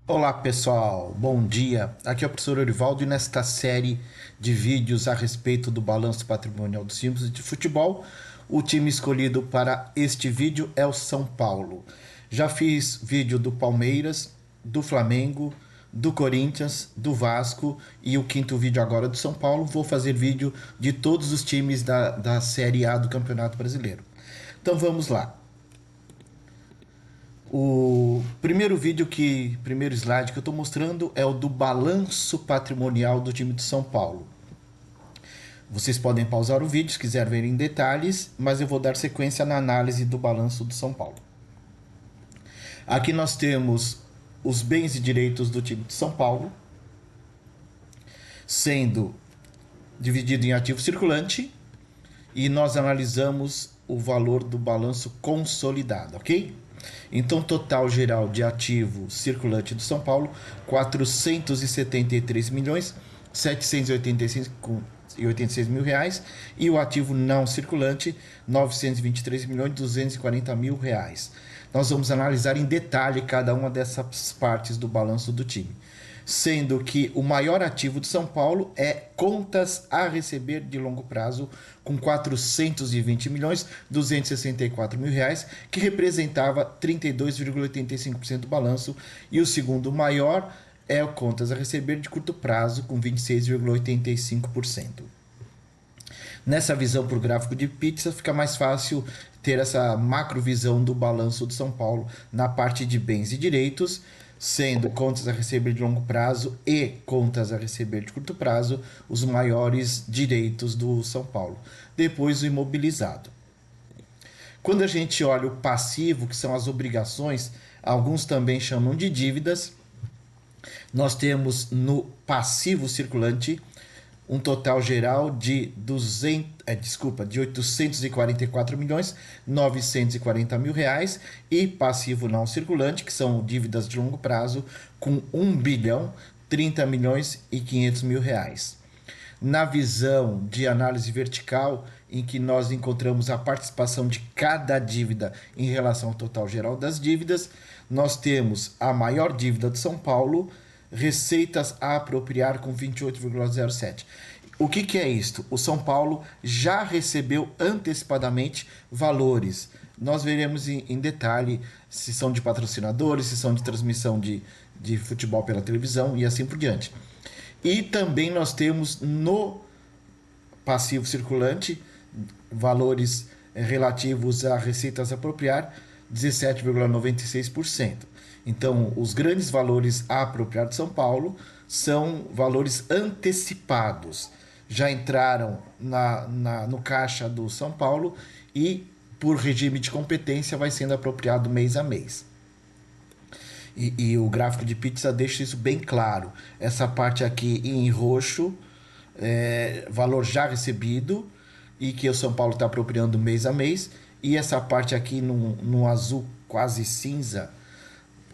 Olá pessoal, bom dia. Aqui é o professor Orivaldo e nesta série de vídeos a respeito do balanço patrimonial dos times de futebol, o time escolhido para este vídeo é o São Paulo. Já fiz vídeo do Palmeiras, do Flamengo, do Corinthians, do Vasco e o quinto vídeo agora do São Paulo. Vou fazer vídeo de todos os times da Série A do Campeonato Brasileiro. Então vamos lá. O primeiro slide que eu estou mostrando é o do balanço patrimonial do time de São Paulo. Vocês podem pausar o vídeo se quiser ver em detalhes, mas eu vou dar sequência na análise do balanço do São Paulo. Aqui nós temos os bens e direitos do time de São Paulo, sendo dividido em ativo circulante, e nós analisamos o valor do balanço consolidado, ok? Então, total geral de ativo circulante do São Paulo, 473 milhões 786 mil reais, e o ativo não circulante, 923 milhões 240 mil reais. Nós vamos analisar em detalhe cada uma dessas partes do balanço do time, sendo que o maior ativo de São Paulo é contas a receber de longo prazo, com 420 milhões 264 mil reais, que representava 32,85% do balanço, e o segundo maior é o contas a receber de curto prazo, com 26,85%. Nessa visão por gráfico de pizza, fica mais fácil ter essa macrovisão do balanço de São Paulo na parte de bens e direitos, sendo contas a receber de longo prazo e contas a receber de curto prazo os maiores direitos do São Paulo. Depois o imobilizado. Quando a gente olha o passivo, que são as obrigações, alguns também chamam de dívidas, nós temos no passivo circulante um total geral de 844 milhões 940 mil reais, e passivo não circulante, que são dívidas de longo prazo, com 1 bilhão 30 milhões e 500 mil reais. Na visão de análise vertical, em que nós encontramos a participação de cada dívida em relação ao total geral das dívidas, nós temos a maior dívida de São Paulo, receitas a apropriar, com 28,07. O que é isto? O São Paulo já recebeu antecipadamente valores. Nós veremos em detalhe se são de patrocinadores, se são de transmissão de futebol pela televisão e assim por diante. E também nós temos no passivo circulante valores relativos a receitas a apropriar, 17,96%. Então, os grandes valores a apropriar de São Paulo são valores antecipados. Já entraram no caixa do São Paulo e, por regime de competência, vai sendo apropriado mês a mês. E o gráfico de pizza deixa isso bem claro. Essa parte aqui em roxo, valor já recebido, e que o São Paulo está apropriando mês a mês. E essa parte aqui no azul quase cinza,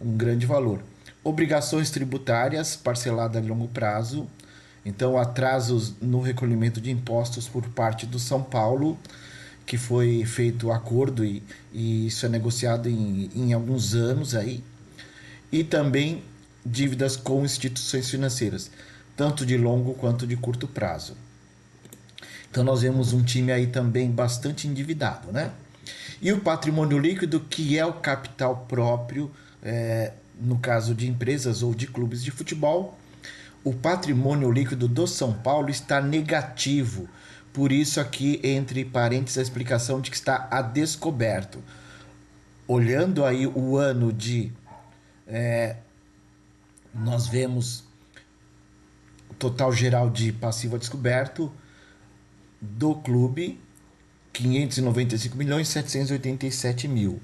um grande valor. Obrigações tributárias parceladas a longo prazo. Então, atrasos no recolhimento de impostos por parte do São Paulo, que foi feito o acordo e isso é negociado em alguns anos aí. E também dívidas com instituições financeiras, tanto de longo quanto de curto prazo. Então nós vemos um time aí também bastante endividado, né? E o patrimônio líquido, que é o capital próprio, no caso de empresas ou de clubes de futebol, o patrimônio líquido do São Paulo está negativo. Por isso aqui, entre parênteses, a explicação de que está a descoberto. Olhando aí o ano nós vemos o total geral de passivo a descoberto do clube, 595 milhões 787 mil.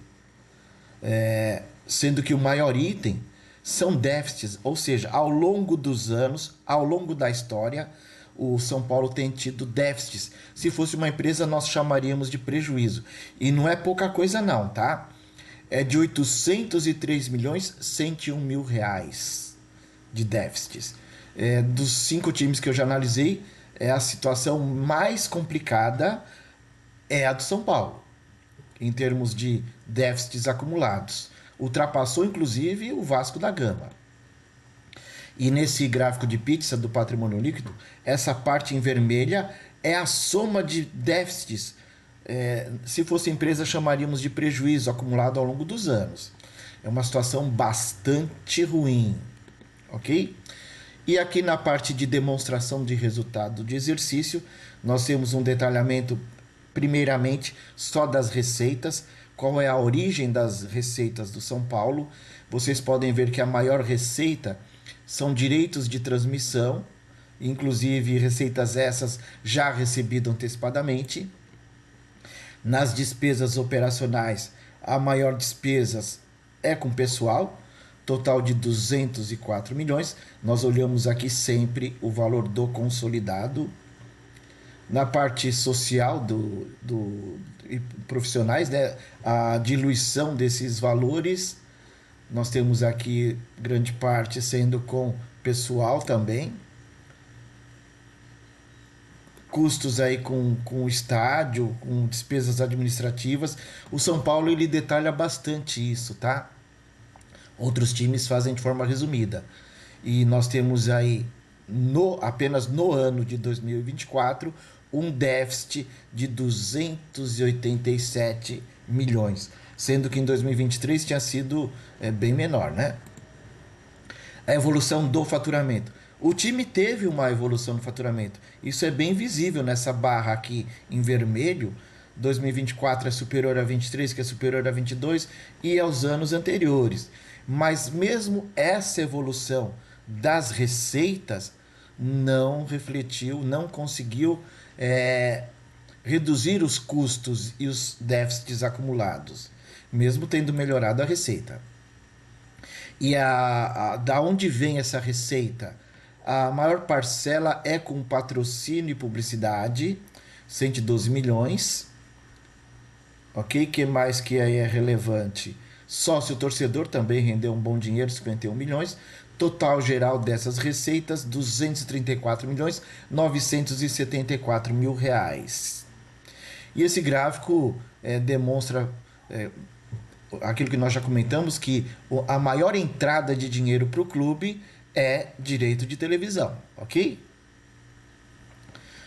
Sendo que o maior item são déficits, ou seja, ao longo dos anos, ao longo da história, o São Paulo tem tido déficits. Se fosse uma empresa, nós chamaríamos de prejuízo. E não é pouca coisa não, tá? É de 803 milhões 101 mil reais de déficits. Dos 5 times que eu já analisei, a situação mais complicada é a do São Paulo, em termos de déficits acumulados. Ultrapassou, inclusive, o Vasco da Gama. E nesse gráfico de pizza do patrimônio líquido, essa parte em vermelha é a soma de déficits. Se fosse empresa, chamaríamos de prejuízo acumulado ao longo dos anos. É uma situação bastante ruim, ok? E aqui na parte de demonstração de resultado de exercício, nós temos um detalhamento, primeiramente, só das receitas, qual é a origem das receitas do São Paulo. Vocês podem ver que a maior receita são direitos de transmissão, inclusive receitas essas já recebidas antecipadamente. Nas despesas operacionais, a maior despesas é com pessoal, total de 204 milhões. Nós olhamos aqui sempre o valor do consolidado. Na parte social e profissionais, né, a diluição desses valores, nós temos aqui grande parte sendo com pessoal também. Custos aí com o estádio, com despesas administrativas. O São Paulo ele detalha bastante isso, tá? Outros times fazem de forma resumida. E nós temos aí, apenas no ano de 2024, um déficit de 287 milhões, sendo que em 2023 tinha sido bem menor, né? A evolução do faturamento. O time teve uma evolução no faturamento. Isso é bem visível nessa barra aqui em vermelho. 2024 é superior a 23, que é superior a 22 e aos anos anteriores. Mas mesmo essa evolução das receitas não refletiu, não conseguiu reduzir os custos e os déficits acumulados, mesmo tendo melhorado a receita. E da onde vem essa receita? A maior parcela é com patrocínio e publicidade, 112 milhões. Ok? Que mais que aí é relevante? Sócio torcedor também rendeu um bom dinheiro, 51 milhões. Total geral dessas receitas, 234 milhões 974 mil reais. E esse gráfico demonstra aquilo que nós já comentamos, que a maior entrada de dinheiro para o clube é direito de televisão, ok?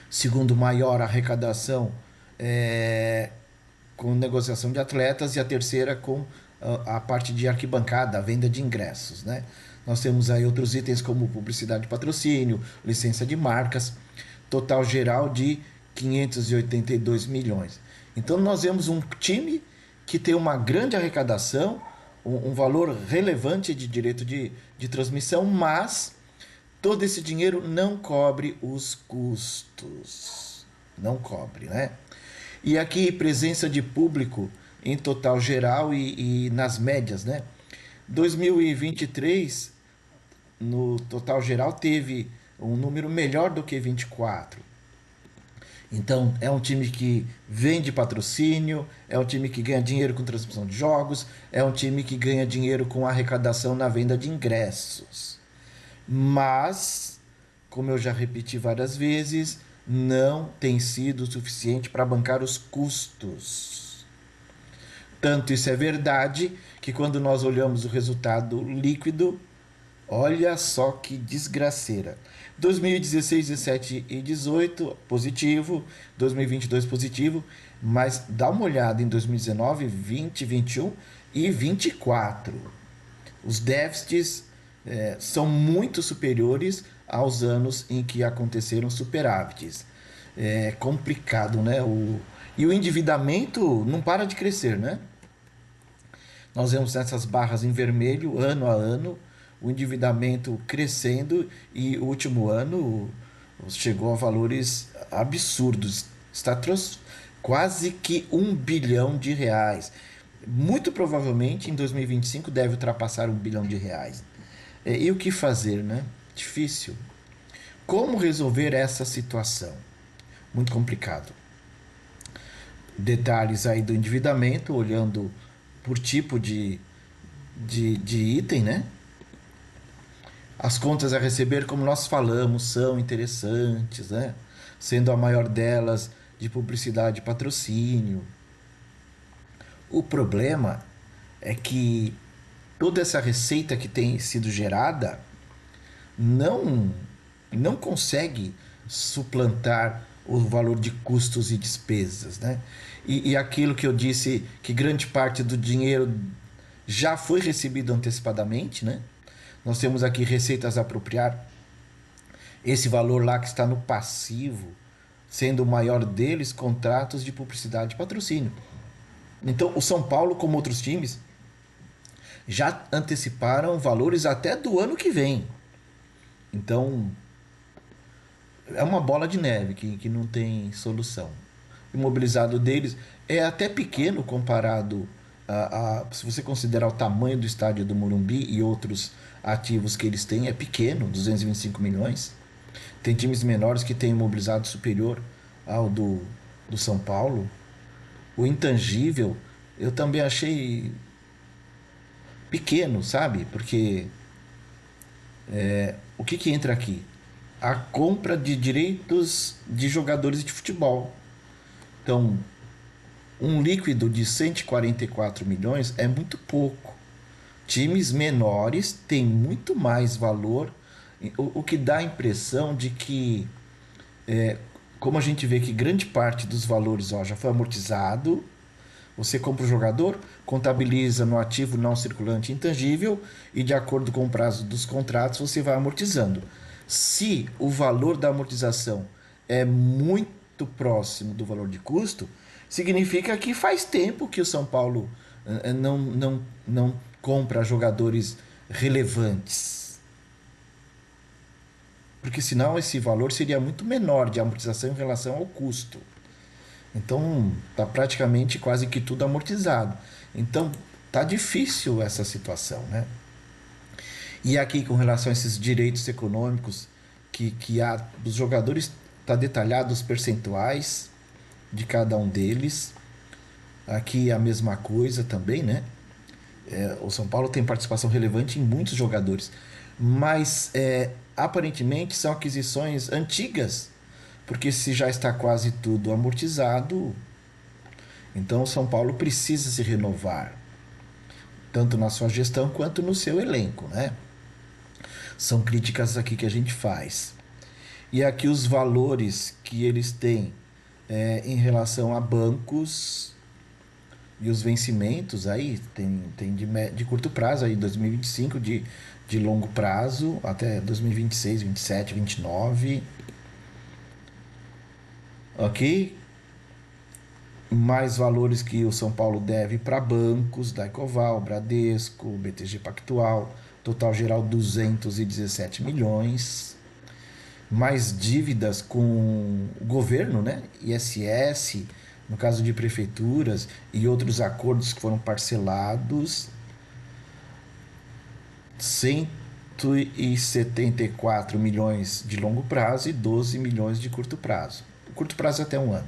Segundo maior arrecadação com negociação de atletas, e a terceira com a parte de arquibancada, a venda de ingressos, né? Nós temos aí outros itens como publicidade e patrocínio, licença de marcas, total geral de 582 milhões. Então nós vemos um time que tem uma grande arrecadação, um valor relevante de direito de transmissão, mas todo esse dinheiro não cobre os custos. Não cobre, né? E aqui presença de público em total geral e nas médias, né? 2023, no total geral, teve um número melhor do que 24. Então, é um time que vende patrocínio, é um time que ganha dinheiro com transmissão de jogos, é um time que ganha dinheiro com arrecadação na venda de ingressos. Mas, como eu já repeti várias vezes, não tem sido suficiente para bancar os custos. Tanto isso é verdade que quando nós olhamos o resultado líquido, olha só que desgraceira. 2016, 17 e 18 positivo, 2022 positivo, mas dá uma olhada em 2019, 20, 21 e 24. Os déficits são muito superiores aos anos em que aconteceram superávites. É complicado, né? E o endividamento não para de crescer, né? Nós vemos nessas barras em vermelho, ano a ano, o endividamento crescendo, e o último ano chegou a valores absurdos. Está quase que R$ 1 bilhão. Muito provavelmente em 2025 deve ultrapassar R$ 1 bilhão. E o que fazer, né? Difícil. Como resolver essa situação? Muito complicado. Detalhes aí do endividamento, olhando por tipo de item, né? As contas a receber, como nós falamos, são interessantes, né? Sendo a maior delas de publicidade e patrocínio. O problema é que toda essa receita que tem sido gerada não, não consegue suplantar o valor de custos e despesas, né? E aquilo que eu disse, que grande parte do dinheiro já foi recebido antecipadamente, né? Nós temos aqui receitas a apropriar, esse valor lá que está no passivo, sendo o maior deles contratos de publicidade e patrocínio. Então, o São Paulo, como outros times, já anteciparam valores até do ano que vem. Então, é uma bola de neve que não tem solução. O imobilizado deles é até pequeno comparado se você considerar o tamanho do estádio do Morumbi e outros ativos que eles têm, é pequeno, 225 milhões. Tem times menores que têm imobilizado superior ao do São Paulo. O intangível eu também achei pequeno, sabe? Porque o que entra aqui? A compra de direitos de jogadores de futebol. Então, um líquido de 144 milhões é muito pouco. Times menores têm muito mais valor, o que dá a impressão de que, como a gente vê que grande parte dos valores já foi amortizado, você compra o jogador, contabiliza no ativo não circulante intangível e, de acordo com o prazo dos contratos, você vai amortizando. Se o valor da amortização é muito próximo do valor de custo, significa que faz tempo que o São Paulo não compra jogadores relevantes. Porque senão esse valor seria muito menor de amortização em relação ao custo. Então está praticamente quase que tudo amortizado. Então tá difícil essa situação, né? E aqui com relação a esses direitos econômicos que há dos jogadores, está detalhado os percentuais de cada um deles. Aqui a mesma coisa também, né? O São Paulo tem participação relevante em muitos jogadores, mas aparentemente são aquisições antigas, porque se já está quase tudo amortizado, então o São Paulo precisa se renovar, tanto na sua gestão quanto no seu elenco, né? São críticas aqui que a gente faz. E aqui os valores que eles têm em relação a bancos e os vencimentos aí, tem de curto prazo aí, 2025, de longo prazo, até 2026, 27, 29. Ok? Mais valores que o São Paulo deve para bancos, Daicoval, Bradesco, BTG Pactual, total geral 217 milhões. Mais dívidas com o governo, né? ISS, no caso de prefeituras e outros acordos que foram parcelados, 174 milhões de longo prazo e 12 milhões de curto prazo. Curto prazo até um ano.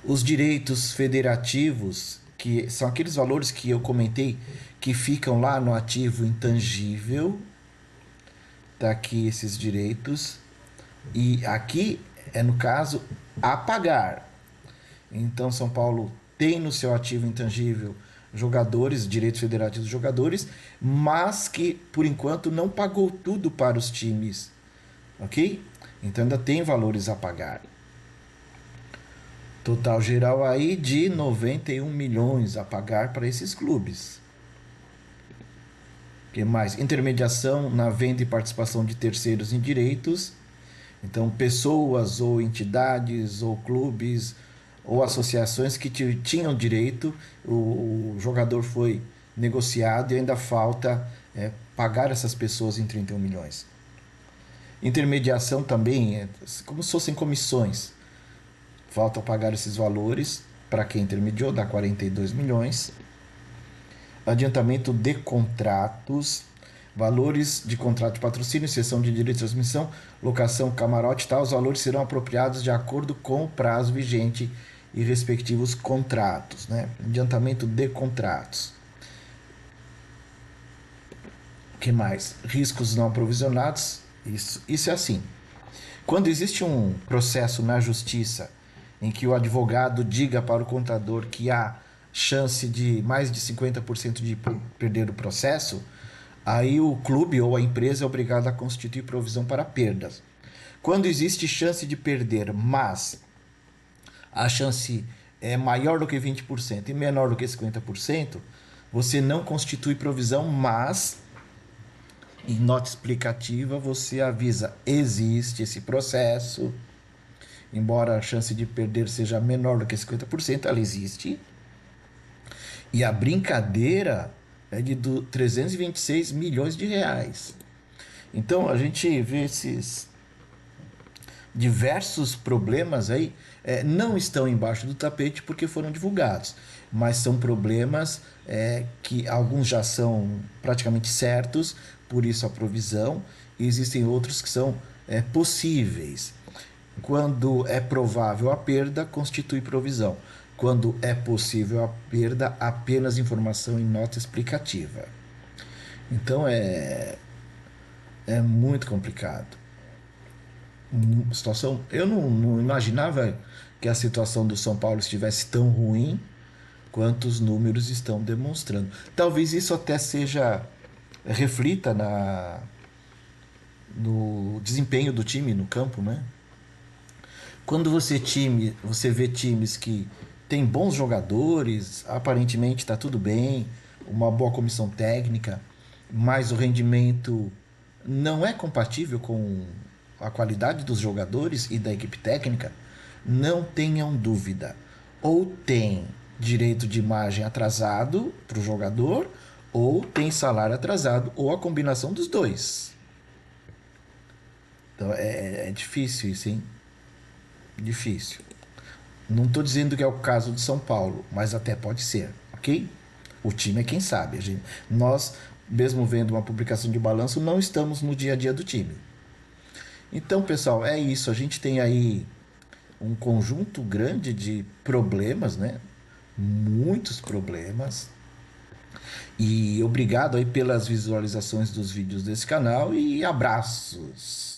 Os direitos federativos, que são aqueles valores que eu comentei, que ficam lá no ativo intangível, tá aqui esses direitos, e aqui é, no caso, a pagar. Então São Paulo tem no seu ativo intangível jogadores, direitos federativos dos jogadores, mas que por enquanto não pagou tudo para os times, ok? Então ainda tem valores a pagar. Total geral aí de 91 milhões a pagar para esses clubes. O que mais? Intermediação na venda e participação de terceiros em direitos. Então, pessoas ou entidades ou clubes ou associações que tinham direito, o jogador foi negociado e ainda falta pagar essas pessoas em 31 milhões. Intermediação também, como se fossem comissões. Falta pagar esses valores para quem intermediou, dá 42 milhões. Adiantamento de contratos, valores de contrato de patrocínio, cessão de direito de transmissão, locação, camarote e tal, os valores serão apropriados de acordo com o prazo vigente e respectivos contratos, né? Adiantamento de contratos. O que mais? Riscos não provisionados, isso é assim. Quando existe um processo na justiça em que o advogado diga para o contador que há chance de mais de 50% de perder o processo, Aí o clube ou a empresa é obrigado a constituir provisão para perdas. Quando existe chance de perder, mas a chance é maior do que 20% e menor do que 50%, você não constitui provisão, mas em nota explicativa você avisa: existe esse processo, embora a chance de perder seja menor do que 50%, ela existe. E a brincadeira é de 326 milhões de reais. Então a gente vê esses diversos problemas aí, não estão embaixo do tapete porque foram divulgados, mas são problemas que alguns já são praticamente certos, por isso a provisão, e existem outros que são possíveis. Quando é provável a perda, constitui provisão. Quando é possível a perda, apenas informação em nota explicativa. Então é muito complicado. Situação, eu não imaginava que a situação do São Paulo estivesse tão ruim quanto os números estão demonstrando. Talvez isso até seja reflita no desempenho do time no campo, né? Quando você vê times que têm bons jogadores, aparentemente está tudo bem, uma boa comissão técnica, mas o rendimento não é compatível com a qualidade dos jogadores e da equipe técnica, não tenham dúvida. Ou tem direito de imagem atrasado para o jogador, ou tem salário atrasado, ou a combinação dos dois. Então é difícil isso, hein? Difícil. Não estou dizendo que é o caso de São Paulo, mas até pode ser, ok? O time é quem sabe. Nós, mesmo vendo uma publicação de balanço, não estamos no dia a dia do time. Então, pessoal, é isso. A gente tem aí um conjunto grande de problemas, né? Muitos problemas. E obrigado aí pelas visualizações dos vídeos desse canal e abraços.